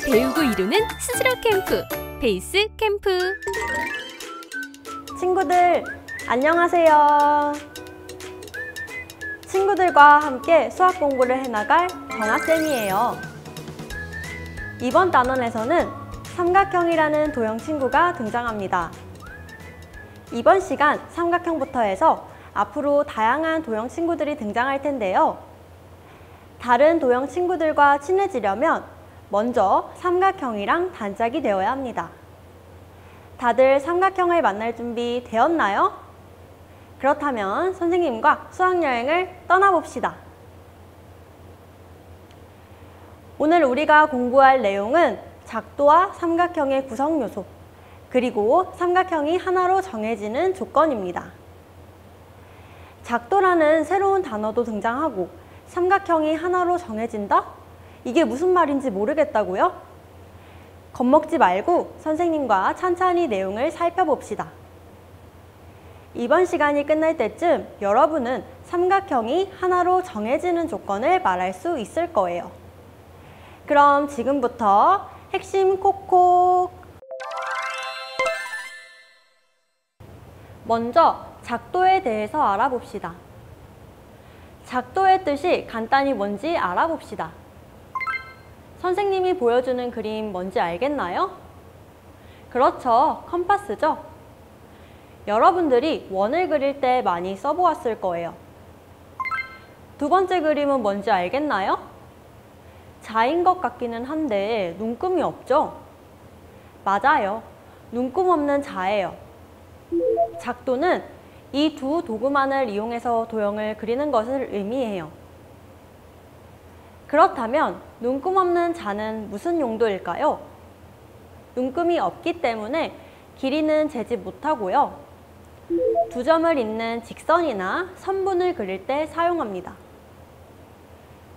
배우고 이루는 스스로 캠프, 베이스 캠프. 친구들, 안녕하세요. 친구들과 함께 수학 공부를 해나갈 정아쌤이에요. 이번 단원에서는 삼각형이라는 도형 친구가 등장합니다. 이번 시간 삼각형부터 해서 앞으로 다양한 도형 친구들이 등장할 텐데요. 다른 도형 친구들과 친해지려면 먼저 삼각형이랑 단짝이 되어야 합니다. 다들 삼각형을 만날 준비 되었나요? 그렇다면 선생님과 수학여행을 떠나봅시다. 오늘 우리가 공부할 내용은 작도와 삼각형의 구성 요소, 그리고 삼각형이 하나로 정해지는 조건입니다. 작도라는 새로운 단어도 등장하고 삼각형이 하나로 정해진다? 이게 무슨 말인지 모르겠다고요? 겁먹지 말고 선생님과 천천히 내용을 살펴봅시다. 이번 시간이 끝날 때쯤 여러분은 삼각형이 하나로 정해지는 조건을 말할 수 있을 거예요. 그럼 지금부터 핵심 콕콕! 먼저 작도에 대해서 알아봅시다. 작도의 뜻이 간단히 뭔지 알아봅시다. 선생님이 보여주는 그림 뭔지 알겠나요? 그렇죠, 컴파스죠. 여러분들이 원을 그릴 때 많이 써보았을 거예요. 두 번째 그림은 뭔지 알겠나요? 자인 것 같기는 한데 눈금이 없죠? 맞아요, 눈금 없는 자예요. 작도는 이 두 도구만을 이용해서 도형을 그리는 것을 의미해요. 그렇다면 눈금 없는 자는 무슨 용도일까요? 눈금이 없기 때문에 길이는 재지 못하고요. 두 점을 잇는 직선이나 선분을 그릴 때 사용합니다.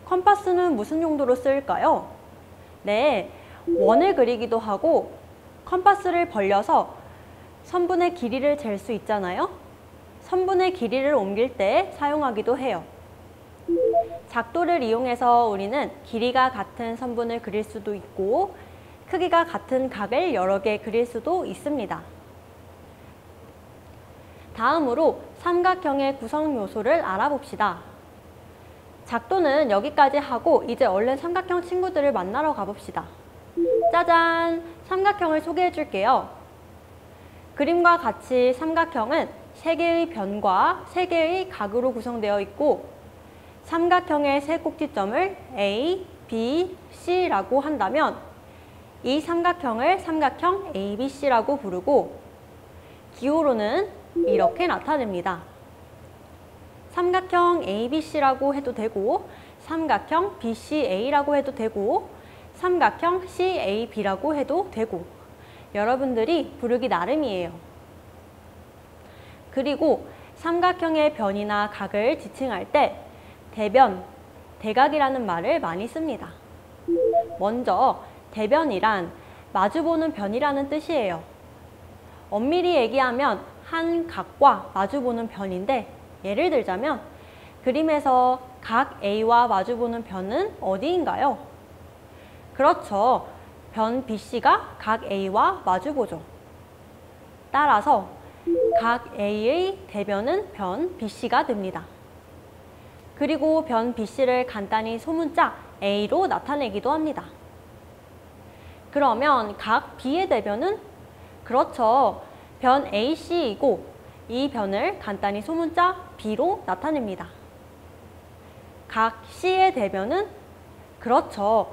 컴파스는 무슨 용도로 쓰일까요? 네, 원을 그리기도 하고 컴파스를 벌려서 선분의 길이를 잴 수 있잖아요. 선분의 길이를 옮길 때 사용하기도 해요. 작도를 이용해서 우리는 길이가 같은 선분을 그릴 수도 있고 크기가 같은 각을 여러 개 그릴 수도 있습니다. 다음으로 삼각형의 구성 요소를 알아봅시다. 작도는 여기까지 하고 이제 얼른 삼각형 친구들을 만나러 가봅시다. 짜잔! 삼각형을 소개해 줄게요. 그림과 같이 삼각형은 3개의 변과 3개의 각으로 구성되어 있고 삼각형의 세 꼭지점을 A, B, C라고 한다면 이 삼각형을 삼각형 ABC라고 부르고 기호로는 이렇게 나타냅니다. 삼각형 ABC라고 해도 되고 삼각형 BCA라고 해도 되고 삼각형 CAB라고 해도 되고 여러분들이 부르기 나름이에요. 그리고 삼각형의 변이나 각을 지칭할 때 대변, 대각이라는 말을 많이 씁니다. 먼저 대변이란 마주보는 변이라는 뜻이에요. 엄밀히 얘기하면 한 각과 마주보는 변인데 예를 들자면 그림에서 각 A와 마주보는 변은 어디인가요? 그렇죠. 변 BC가 각 A와 마주보죠. 따라서 각 A의 대변은 변 BC가 됩니다. 그리고 변 BC를 간단히 소문자 A로 나타내기도 합니다. 그러면 각 B의 대변은? 그렇죠. 변 AC이고 이 변을 간단히 소문자 B로 나타냅니다. 각 C의 대변은? 그렇죠.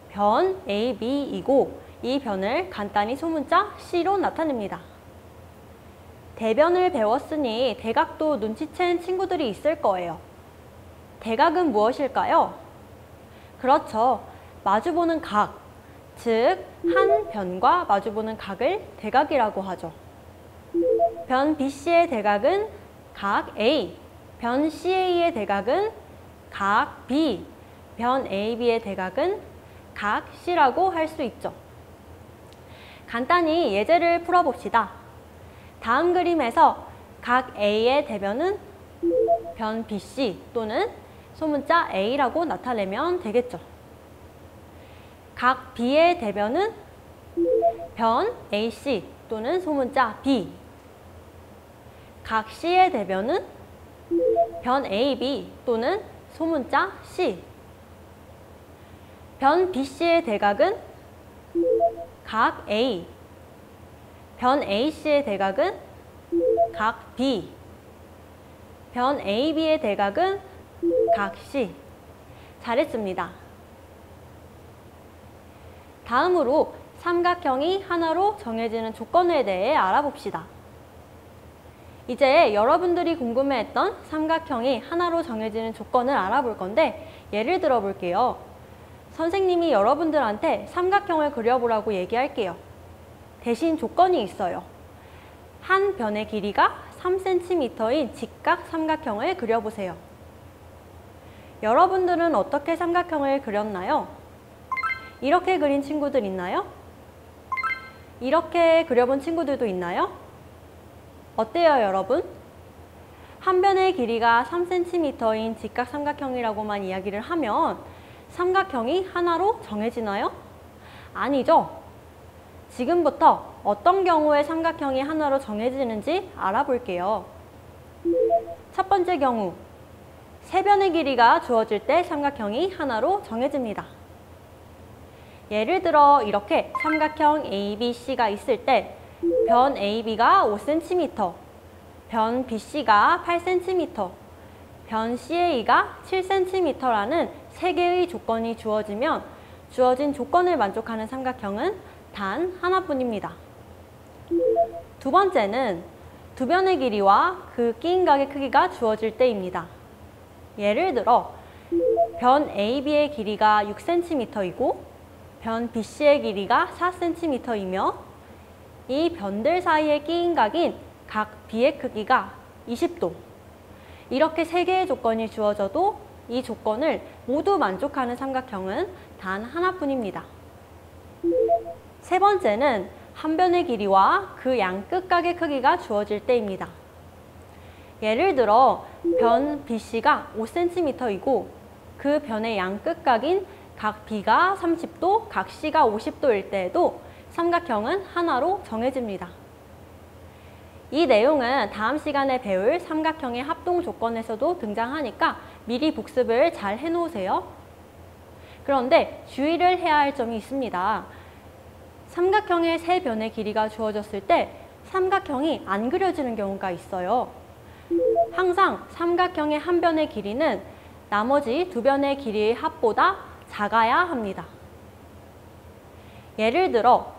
변 AB이고 이 변을 간단히 소문자 C로 나타냅니다. 대변을 배웠으니 대각도 눈치챈 친구들이 있을 거예요. 대각은 무엇일까요? 그렇죠. 마주보는 각, 즉 한 변과 마주보는 각을 대각이라고 하죠. 변 BC의 대각은 각 A, 변 CA의 대각은 각 B, 변 AB의 대각은 각 C라고 할 수 있죠. 간단히 예제를 풀어봅시다. 다음 그림에서 각 A의 대변은 변 BC 또는 소문자 A라고 나타내면 되겠죠. 각 B의 대변은 변 AC 또는 소문자 B. 각 C의 대변은 변 AB 또는 소문자 C. 변 BC의 대각은 각 A. 변 AC의 대각은 각 B. 변 AB의 대각은 각 C. 잘했습니다. 다음으로 삼각형이 하나로 정해지는 조건에 대해 알아봅시다. 이제 여러분들이 궁금해했던 삼각형이 하나로 정해지는 조건을 알아볼 건데 예를 들어 볼게요. 선생님이 여러분들한테 삼각형을 그려보라고 얘기할게요. 대신 조건이 있어요. 한 변의 길이가 3cm인 직각 삼각형을 그려보세요. 여러분들은 어떻게 삼각형을 그렸나요? 이렇게 그린 친구들 있나요? 이렇게 그려본 친구들도 있나요? 어때요, 여러분? 한 변의 길이가 3cm인 직각 삼각형이라고만 이야기를 하면 삼각형이 하나로 정해지나요? 아니죠? 지금부터 어떤 경우에 삼각형이 하나로 정해지는지 알아볼게요. 첫 번째 경우, 세 변의 길이가 주어질 때 삼각형이 하나로 정해집니다. 예를 들어 이렇게 삼각형 ABC가 있을 때 변 AB가 5cm, 변 BC가 8cm, 변 CA가 7cm라는 세 개의 조건이 주어지면 주어진 조건을 만족하는 삼각형은 단 하나뿐입니다. 두 번째는 두 변의 길이와 그 끼인각의 크기가 주어질 때입니다. 예를 들어 변 AB의 길이가 6cm이고 변 BC의 길이가 4cm이며 이 변들 사이의 끼인각인 각 B의 크기가 20도. 이렇게 세 개의 조건이 주어져도 이 조건을 모두 만족하는 삼각형은 단 하나뿐입니다. 세 번째는 한 변의 길이와 그 양끝각의 크기가 주어질 때입니다. 예를 들어 변 BC가 5cm이고 그 변의 양끝각인 각 B가 30도, 각 C가 50도일 때에도 삼각형은 하나로 정해집니다. 이 내용은 다음 시간에 배울 삼각형의 합동 조건에서도 등장하니까 미리 복습을 잘 해놓으세요. 그런데 주의를 해야 할 점이 있습니다. 삼각형의 세 변의 길이가 주어졌을 때 삼각형이 안 그려지는 경우가 있어요. 항상 삼각형의 한 변의 길이는 나머지 두 변의 길이의 합보다 작아야 합니다. 예를 들어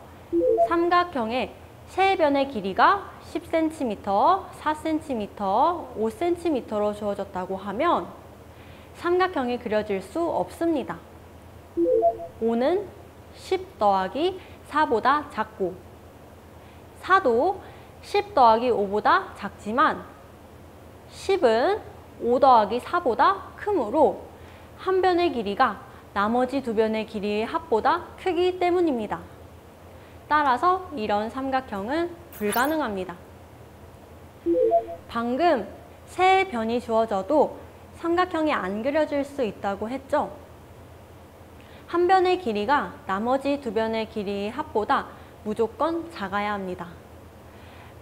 삼각형의 세 변의 길이가 10cm, 4cm, 5cm로 주어졌다고 하면 삼각형이 그려질 수 없습니다. 5는 10 더하기 4보다 작고 4도 10 더하기 5보다 작지만 10은 5 더하기 4보다 크므로 한 변의 길이가 나머지 두 변의 길이의 합보다 크기 때문입니다. 따라서 이런 삼각형은 불가능합니다. 방금 세 변이 주어져도 삼각형이 안 그려질 수 있다고 했죠? 한 변의 길이가 나머지 두 변의 길이의 합보다 무조건 작아야 합니다.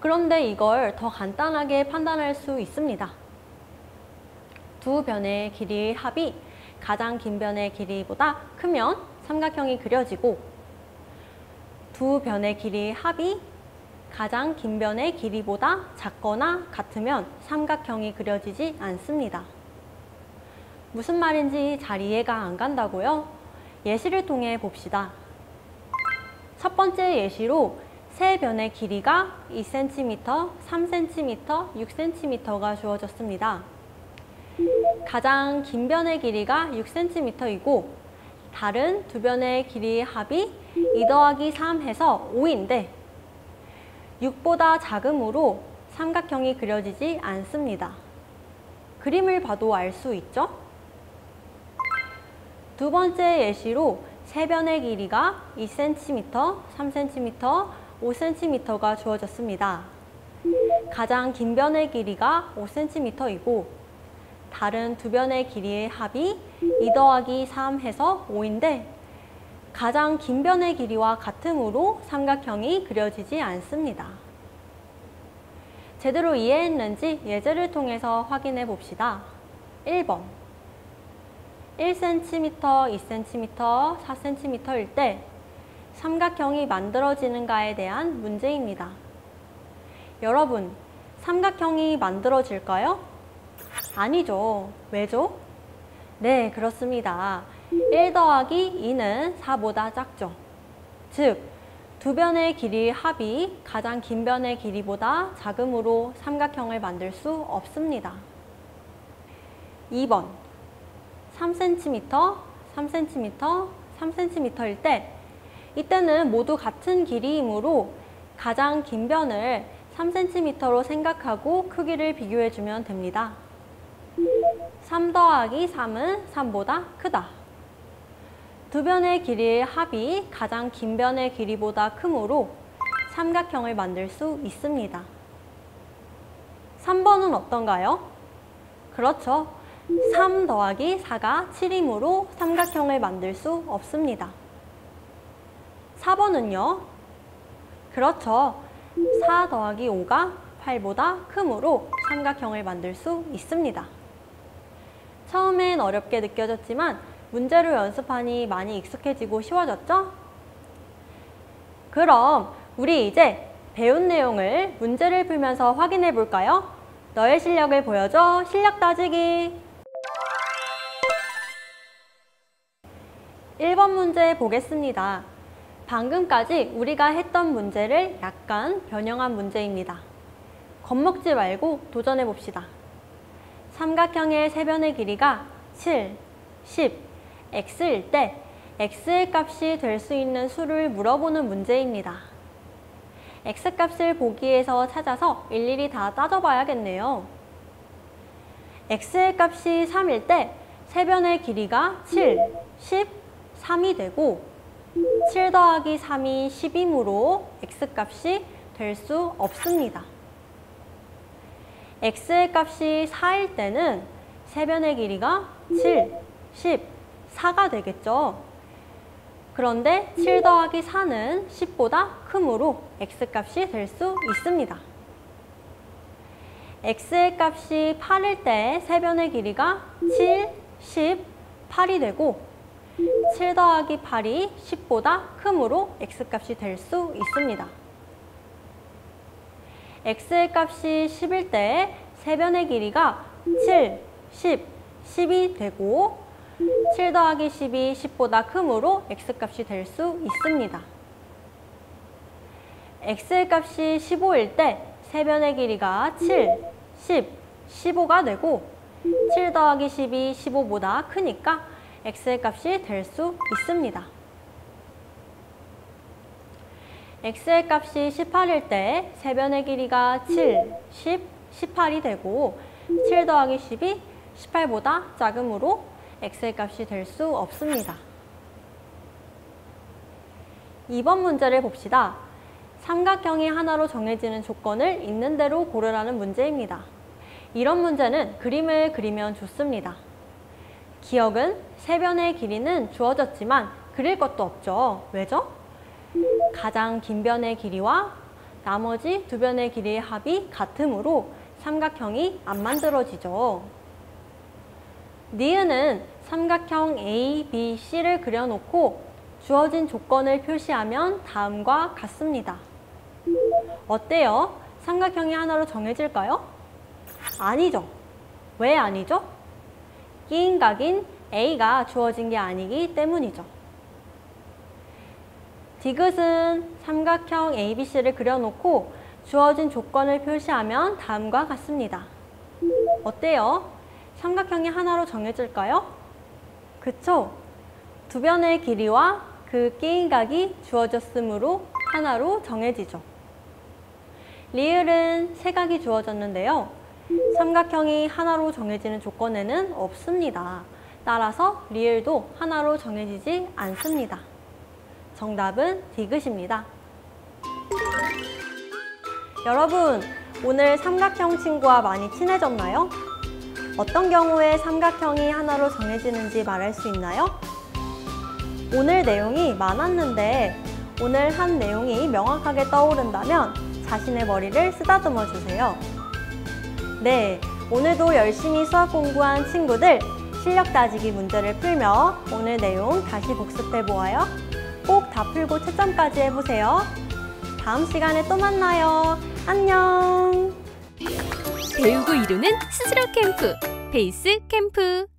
그런데 이걸 더 간단하게 판단할 수 있습니다. 두 변의 길이의 합이 가장 긴 변의 길이보다 크면 삼각형이 그려지고 두 변의 길이의 합이 가장 긴 변의 길이보다 작거나 같으면 삼각형이 그려지지 않습니다. 무슨 말인지 잘 이해가 안 간다고요? 예시를 통해 봅시다. 첫 번째 예시로 세 변의 길이가 2cm, 3cm, 6cm가 주어졌습니다. 가장 긴 변의 길이가 6cm이고 다른 두 변의 길이의 합이 2 더하기 3 해서 5인데 6보다 작으므로 삼각형이 그려지지 않습니다. 그림을 봐도 알 수 있죠? 두 번째 예시로 세 변의 길이가 2cm, 3cm, 5cm가 주어졌습니다. 가장 긴 변의 길이가 5cm이고 다른 두 변의 길이의 합이 2 더하기 3 해서 5인데 가장 긴 변의 길이와 같으므로 삼각형이 그려지지 않습니다. 제대로 이해했는지 예제를 통해서 확인해 봅시다. 1번 1cm, 2cm, 4cm일 때 삼각형이 만들어지는가에 대한 문제입니다. 여러분, 삼각형이 만들어질까요? 아니죠. 왜죠? 네, 그렇습니다. 1 더하기 2는 4보다 작죠. 즉, 두 변의 길이의 합이 가장 긴 변의 길이보다 작으므로 삼각형을 만들 수 없습니다. 2번 3cm, 3cm, 3cm일 때 이때는 모두 같은 길이이므로 가장 긴 변을 3cm로 생각하고 크기를 비교해주면 됩니다. 3 더하기 3은 3보다 크다. 두 변의 길이의 합이 가장 긴 변의 길이보다 크므로 삼각형을 만들 수 있습니다. 3번은 어떤가요? 그렇죠. 3 더하기 4가 7이므로 삼각형을 만들 수 없습니다. 4번은요? 그렇죠. 4 더하기 5가 8보다 크므로 삼각형을 만들 수 있습니다. 처음엔 어렵게 느껴졌지만 문제로 연습하니 많이 익숙해지고 쉬워졌죠? 그럼 우리 이제 배운 내용을 문제를 풀면서 확인해 볼까요? 너의 실력을 보여줘. 실력 따지기. 1번 문제 보겠습니다. 방금까지 우리가 했던 문제를 약간 변형한 문제입니다. 겁먹지 말고 도전해 봅시다. 삼각형의 세 변의 길이가 7, 10, x일 때 x의 값이 될 수 있는 수를 물어보는 문제입니다. x값을 보기에서 찾아서 일일이 다 따져봐야겠네요. x의 값이 3일 때 세 변의 길이가 7, 10, 3이 되고 7 더하기 3이 10이므로 x값이 될 수 없습니다. x의 값이 4일 때는 세 변의 길이가 7, 10, 4가 되겠죠. 그런데 7 더하기 4는 10보다 크므로 x값이 될 수 있습니다. x의 값이 8일 때 세 변의 길이가 7, 10, 8이 되고 7 더하기 8이 10보다 크므로 x값이 될 수 있습니다. x의 값이 10일 때 세 변의 길이가 7, 10, 10이 되고 7 더하기 10이 10보다 크므로 x값이 될 수 있습니다. x의 값이 15일 때 세 변의 길이가 7, 10, 15가 되고 7 더하기 10이 15보다 크니까 x의 값이 될 수 있습니다. x의 값이 18일 때 세 변의 길이가 7, 10, 18이 되고 7 더하기 10이 18보다 작으므로 x의 값이 될 수 없습니다. 2번 문제를 봅시다. 삼각형이 하나로 정해지는 조건을 있는 대로 고르라는 문제입니다. 이런 문제는 그림을 그리면 좋습니다. 기억은 세 변의 길이는 주어졌지만 그릴 것도 없죠. 왜죠? 가장 긴 변의 길이와 나머지 두 변의 길이의 합이 같으므로 삼각형이 안 만들어지죠. 니은은 삼각형 A, B, C를 그려놓고 주어진 조건을 표시하면 다음과 같습니다. 어때요? 삼각형이 하나로 정해질까요? 아니죠. 왜 아니죠? 끼인 각인 A가 주어진 게 아니기 때문이죠. 디귿은 삼각형 ABC를 그려놓고 주어진 조건을 표시하면 다음과 같습니다. 어때요? 삼각형이 하나로 정해질까요? 그쵸? 두 변의 길이와 그 끼인 각이 주어졌으므로 하나로 정해지죠. 리을은 세 각이 주어졌는데요. 삼각형이 하나로 정해지는 조건에는 없습니다. 따라서 리을도 하나로 정해지지 않습니다. 정답은 디귿입니다. 여러분, 오늘 삼각형 친구와 많이 친해졌나요? 어떤 경우에 삼각형이 하나로 정해지는지 말할 수 있나요? 오늘 내용이 많았는데 오늘 한 내용이 명확하게 떠오른다면 자신의 머리를 쓰다듬어 주세요. 네, 오늘도 열심히 수학 공부한 친구들 실력 따지기 문제를 풀며 오늘 내용 다시 복습해 보아요. 꼭 다 풀고 채점까지 해보세요. 다음 시간에 또 만나요. 안녕! 배우고 이루는 스스로 캠프, 베이스 캠프.